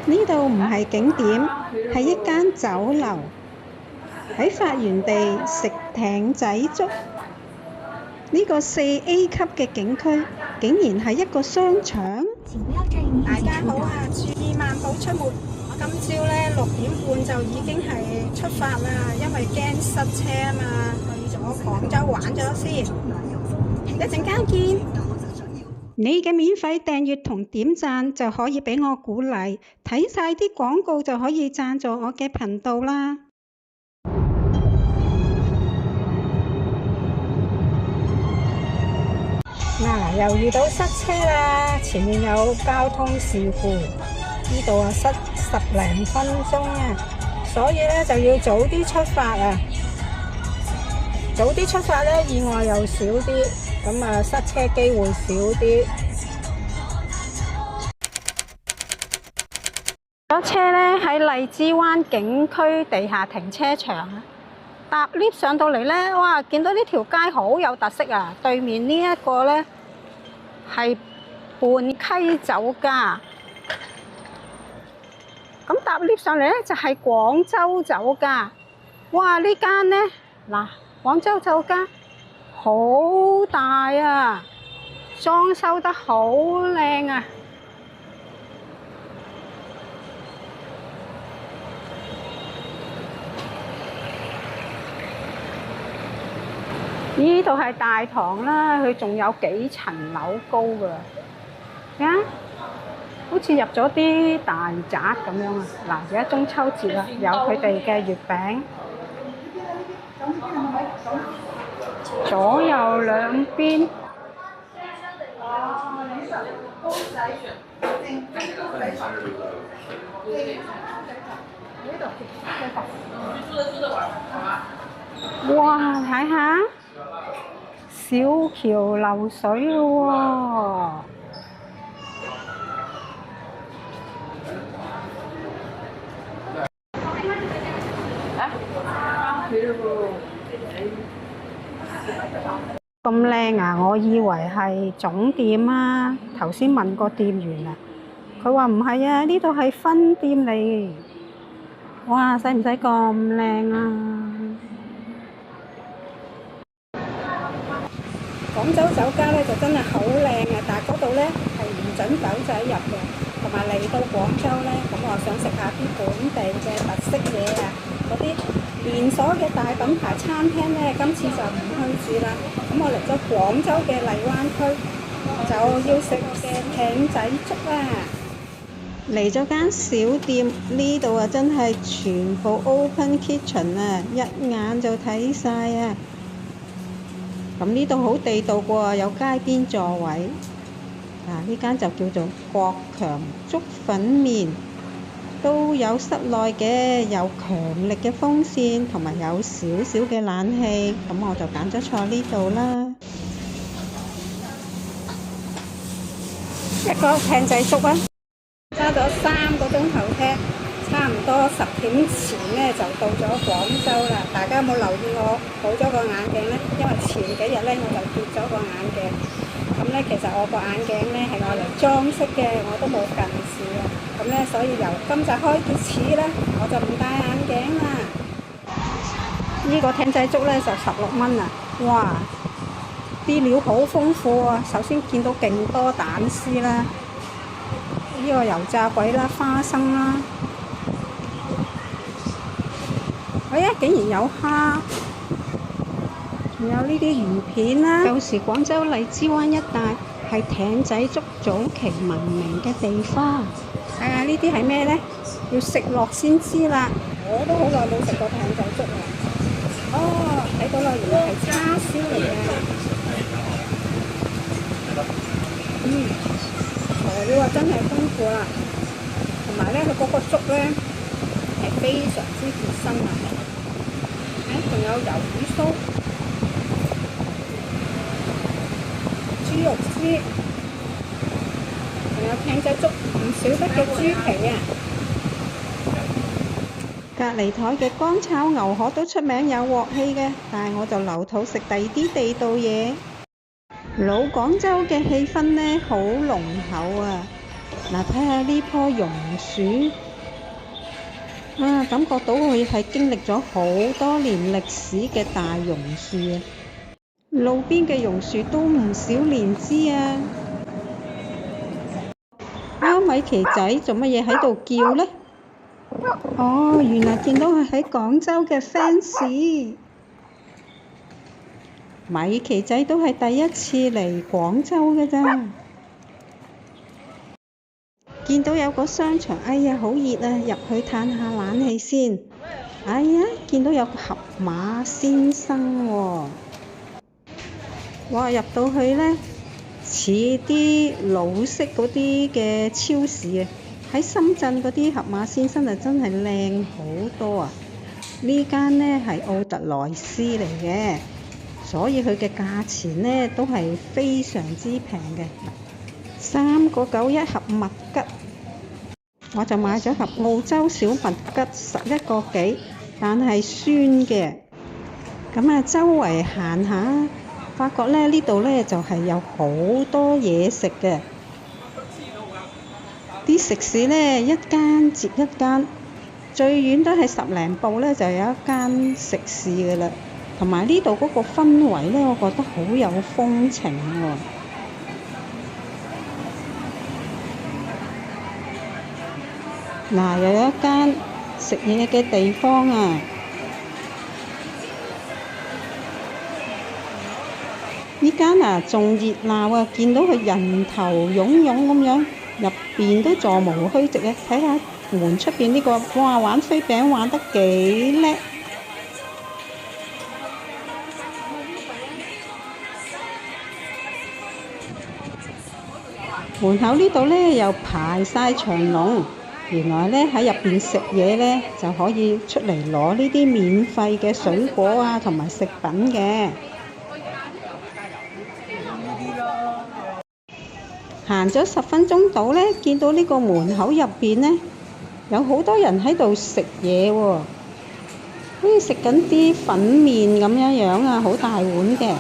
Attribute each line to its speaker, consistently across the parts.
Speaker 1: 呢度唔係景點，係一間酒樓。喺發源地食艇仔粥。呢個4A 級嘅景區，竟然係一個商場。
Speaker 2: 大家好啊！注意漫步出門。我今朝咧6點半就已經係出發啦，因為驚塞車啊嘛。去咗廣州玩咗先，一陣間見。
Speaker 1: 你嘅免費訂閱同點讚就可以俾我鼓勵，睇晒啲廣告就可以贊助我嘅頻道啦。
Speaker 2: 又遇到塞車啦，前面有交通事故，呢度啊塞10零分鐘啊，所以咧就要早啲出發啊。早啲出發咧，意外又少啲，咁啊塞車機會少啲。咗車咧喺荔枝灣景區地下停車場啊，搭 lift 上到嚟咧，哇！見到呢條街好有特色啊！對面呢一個咧係泮溪酒家，咁搭 lift 上嚟咧就係廣州酒家。哇！呢間咧嗱，廣州酒家好大啊，裝修得好靚啊！呢度係大堂啦，佢仲有幾層樓高㗎，啊，好似入咗啲大宅咁樣啊！嗱，而家中秋節啦，有佢哋嘅月餅，左右兩邊。哇！睇下小橋流水咯喎！咁靚啊！我以為係總店啊，頭先問過店員啊，佢話唔係啊，呢度係分店嚟。哇！使唔使咁靚啊？廣州酒家咧就真係好靚啊，但係嗰度咧係唔準狗仔入嘅，同埋嚟到廣州咧，咁我想食下啲本地嘅特色嘢啊，嗰啲連鎖嘅大品牌餐廳咧，今次就唔去住啦。咁我嚟咗廣州嘅荔灣區，就要食嘅艇仔粥啦。
Speaker 1: 嚟咗間小店，呢度啊真係全部 open kitchen 啊，一眼就睇晒啊！咁呢度好地道喎，有街邊座位。呢間就叫做國強粥粉麵，都有室內嘅，有強力嘅風扇，同埋有少少嘅冷氣。咁我就揀咗坐呢度啦。
Speaker 2: 一個艇仔粥啊，揸咗3個鐘頭車。差唔多10點前咧就到咗廣州啦。大家有冇留意我補咗個眼鏡咧？因為前幾日咧我就跌咗個眼鏡。咁咧其實我個眼鏡咧係我嚟裝飾嘅，我都冇近視啊。咁咧所以由今日開始咧，我就唔戴眼鏡啦。呢個艇仔粥咧就16蚊啊！哇，啲料好豐富啊！首先見到勁多蛋絲啦，呢個油炸鬼啦，花生啦。竟然有蝦，仲有呢啲魚片啦。
Speaker 1: 舊時廣州荔枝灣一帶係艇仔粥早期聞名嘅地方。
Speaker 2: 睇下呢啲係咩呢？要食落先知啦。我都好耐冇食過艇仔粥啦。哦，睇到啦，原來係叉燒嚟嘅。材料啊真係豐富啦，同埋呢，佢嗰個粥呢係非常之熱身啊！仲有魷魚酥、豬肉絲，仲有艇仔粥唔少得嘅豬皮啊！
Speaker 1: 隔離台嘅乾炒牛河都出名有鑊氣嘅，但係我就留肚食第二啲地道嘢。老廣州嘅氣氛呢，好濃厚啊！嗱，睇下呢棵榕樹啊，感覺到佢係經歷咗好多年歷史嘅大榕樹啊！路邊嘅榕樹都唔少年資啊！米奇仔做乜嘢喺度叫呢？哦，原來見到佢喺廣州嘅 fans。米奇仔都係第一次嚟廣州嘅咋。見到有個商場，哎呀好熱啊，入去嘆下冷氣先。哎呀，見到有個盒馬先生喎。哇，入到去呢，似啲老式嗰啲嘅超市啊。喺深圳嗰啲盒馬先生啊，真係靚好多啊！呢間呢係奧特萊斯嚟嘅，所以佢嘅價錢呢都係非常之平嘅。3.9一盒麥吉，我就買咗盒澳洲小麥吉11個幾，但係酸嘅。咁啊，周圍行下，發覺咧呢度咧就係有好多嘢食嘅。啲食肆咧一間接一間，最遠都係10零步咧就有一間食肆嘅啦。同埋呢度嗰個氛圍咧，我覺得好有風情喎。嗱，又有一間食嘢嘅地方啊！呢間啊仲熱鬧啊，見到佢人頭湧湧咁樣，入邊都座無虛席啊！睇下門出邊呢個，哇，玩飛餅玩得幾叻！門口呢度呢又排晒長龍，原來呢喺入邊食嘢呢就可以出嚟攞呢啲免費嘅水果啊同埋食品嘅。行咗10分鐘到呢，見到呢個門口入邊呢有好多人喺度食嘢喎，好似食緊啲粉麵咁樣啊，好大碗嘅。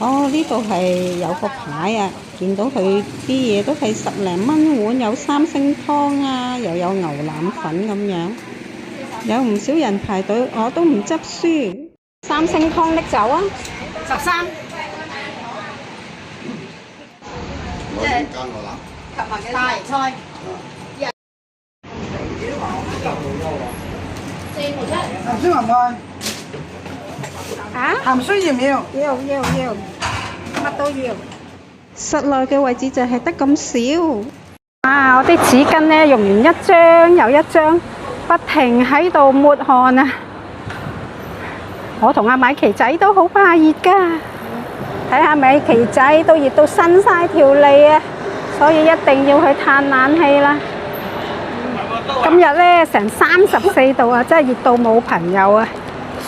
Speaker 1: 哦，呢度係有個牌啊，見到佢啲嘢都係10零蚊碗，有3星湯啊，又有牛腩粉咁樣，有唔少人排隊，我都唔執輸。3星湯拎走啊！13。
Speaker 3: 我點間牛腩？及埋嘅大菜。鹹酸鹹菜。鹹酸要唔要？
Speaker 2: 要，乜都要。
Speaker 1: 室內嘅位置就係得咁少。
Speaker 2: 啊！我啲紙巾呢，用完一張又一張，不停喺度抹汗啊！我同阿米奇仔都好怕熱㗎，睇下米奇仔都熱到伸晒條脷啊，所以一定要去嘆冷氣啦。今日呢，成34度啊，真係熱到冇朋友啊！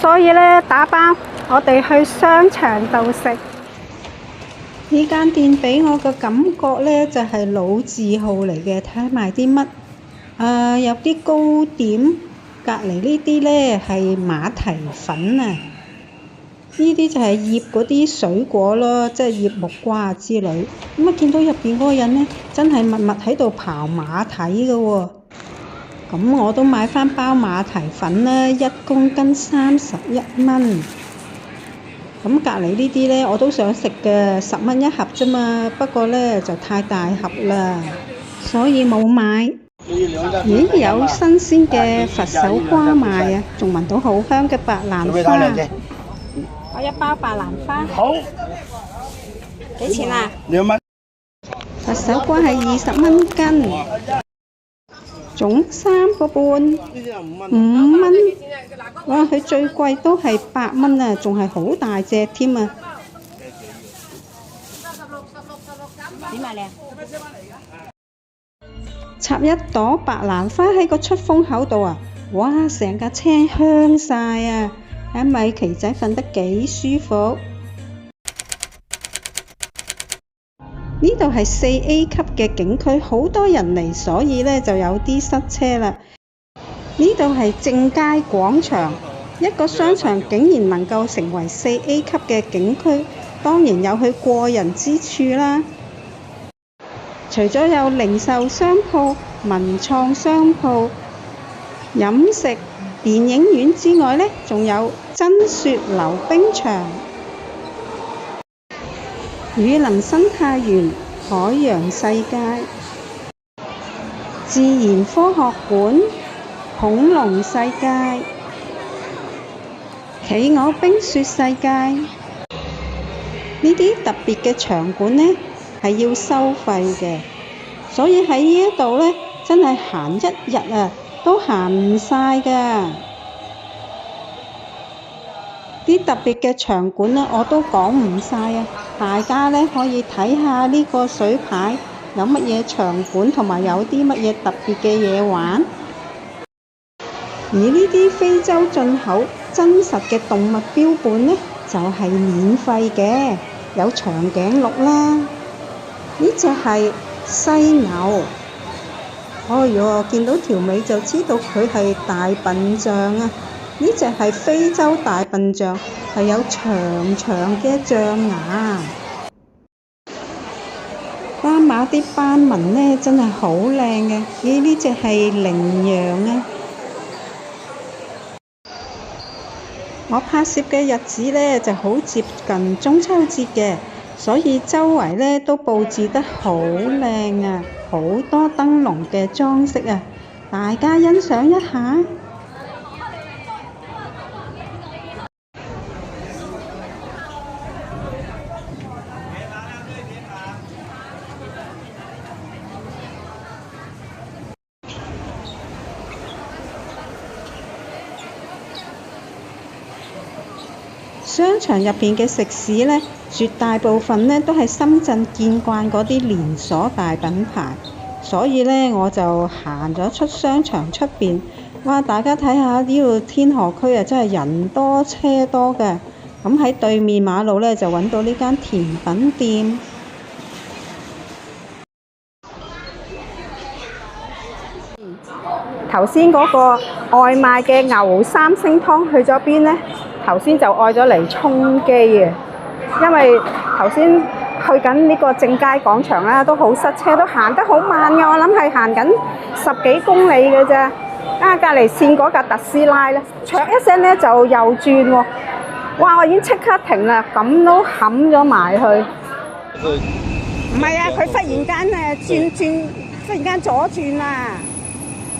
Speaker 2: 所以呢，打包我哋去商場度食。
Speaker 1: 呢間店俾我嘅感覺呢，就係老字號嚟嘅，睇下賣啲乜。有啲糕點，隔離呢啲呢係馬蹄粉啊。呢啲就係醃嗰啲水果咯，即係醃木瓜之類。咁啊，見到入邊嗰個人呢，真係密密喺度刨馬蹄嘅喎。咁我都買翻包馬蹄粉啦，1公斤31蚊。咁隔離呢啲呢，我都想食嘅，10蚊一盒啫嘛。不過呢，就太大盒啦，所以冇買。咦，有新鮮嘅佛手瓜賣啊，仲聞到好香嘅白蘭花。
Speaker 2: 我一包白蘭花。
Speaker 3: 好。
Speaker 2: 幾錢啊
Speaker 3: 2蚊。
Speaker 1: 佛手瓜係20蚊斤，總3個半，5蚊。哇！佢最貴都係8蚊啊，仲係好大隻添啊！
Speaker 2: 點買靚？
Speaker 1: 插一朵白蘭花喺個出風口度啊！哇！成架車香晒啊！睇米奇仔瞓得幾舒服。呢度係4A 級嘅景區，好多人嚟，所以呢就有啲塞車啦。呢度係正佳廣場，一個商場竟然能夠成為4A 級嘅景區，當然有佢過人之處啦。除咗有零售商鋪、文創商鋪、飲食、電影院之外呢，仲有真雪溜冰場、雨林生態園、海洋世界、自然科學館、恐龍世界、企鵝冰雪世界。呢啲特別嘅場館呢，係要收費嘅，所以喺呢一度呢，真係行一日啊，都行唔晒㗎。啲特別嘅場館呢，我都講唔晒啊！大家呢，可以睇下呢個水牌有乜嘢場館，同埋有啲乜嘢特別嘅嘢玩。而呢啲非洲進口真實嘅動物標本呢，就係免費嘅，有長頸鹿啦，呢隻係犀牛。哎唷，見到條尾就知道佢係大笨象啊！呢隻係非洲大笨象，係有長長嘅象牙。斑馬啲斑紋呢，真係好靚嘅。咦，呢隻係羚羊啊！我拍攝嘅日子呢，就好接近中秋節嘅，所以周圍呢都佈置得好靚啊，好多燈籠嘅裝飾啊，大家欣賞一下。商場入邊嘅食肆呢，絕大部分呢都係深圳見慣嗰啲連鎖大品牌，所以呢，我就行咗出商場出邊。哇！大家睇下呢個天河區啊，真係人多車多嘅。咁喺對面馬路呢，就揾到呢間甜品店。
Speaker 2: 頭先嗰個外賣嘅牛三星湯去咗邊呢？頭先就愛咗嚟充飢啊，因為頭先去緊呢個正佳廣場啦，都好塞車，都行得好慢嘅。我諗係行緊10幾公里嘅啫。隔離線嗰架特斯拉咧，唰一聲咧就右轉喎。哇！我已經即刻停啦，咁都冚咗埋去。唔係啊，佢忽然間忽然間左轉啊！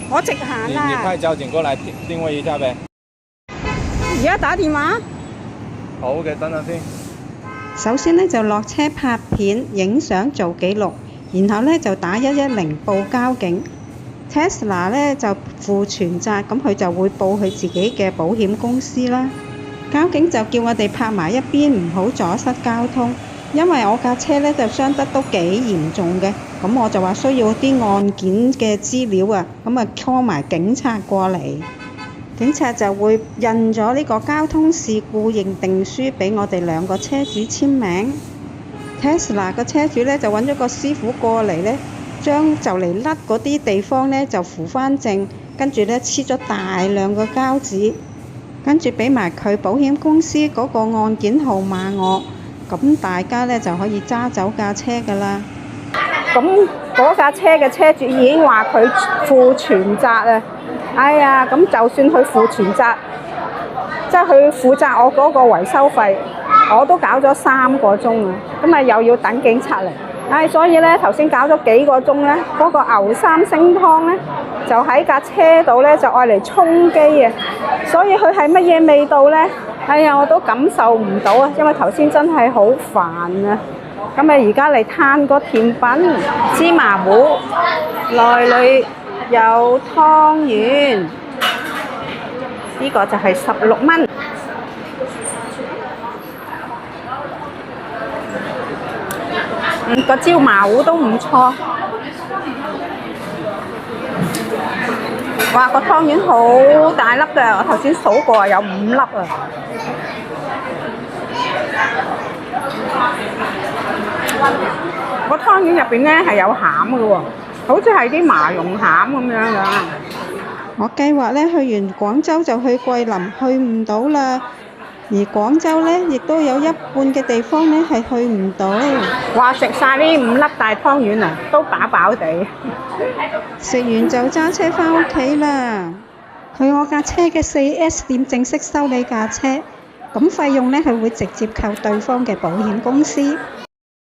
Speaker 2: 我直行啊！
Speaker 4: 你派交警過來定位一下唄。
Speaker 2: 而家打電話。
Speaker 4: 好嘅，等陣先。
Speaker 1: 首先呢，就落車拍片、影相做記錄，然後呢，就打110報交警。Tesla 呢就負全責，咁佢就會報佢自己嘅保險公司啦。交警就叫我哋泊埋一邊，唔好阻塞交通，因為我架車呢就傷得都幾嚴重嘅，咁我就話需要啲案件嘅資料啊，咁啊 call 埋警察過嚟，警察就會印咗呢個交通事故認定書俾我哋兩個車主簽名。Tesla 個車主呢就揾咗個師傅過嚟呢，將就嚟甩嗰啲地方呢就扶翻正，跟住呢黐咗大量嘅膠紙，跟住俾埋佢保險公司嗰個案件號碼我，咁大家呢就可以揸走架車㗎啦。
Speaker 2: 咁嗰架車嘅車主已經話佢負全責啊！哎呀，咁就算佢負全責，即係佢負責我嗰個維修費，我都搞咗3個鐘啊！咁啊又要等警察嚟，所以咧頭先搞咗幾個鐘咧，嗰個牛三星湯咧就喺架車度咧就愛嚟充飢啊！所以佢係乜嘢味道咧？哎呀，我都感受唔到啊，因為頭先真係好煩啊！咁啊，而家嚟嘆個甜品，芝麻糊，內裏有湯圓，呢個就係16蚊。個椒麻糊都唔錯。哇！個湯圓好大粒㗎，我頭先數過有5粒啊。個湯圓入邊咧係有餡嘅喎，好似係啲麻蓉餡咁樣㗎。
Speaker 1: 我計劃咧去完廣州就去桂林，去唔到啦。而廣州呢，亦都有一半嘅地方呢係去唔到。
Speaker 2: 哇！食晒呢5粒大湯圓啊，都飽飽地。
Speaker 1: 食完就揸車返屋企啦。去我架車嘅 4S 店正式修理架車，咁費用呢，佢會直接扣對方嘅保險公司。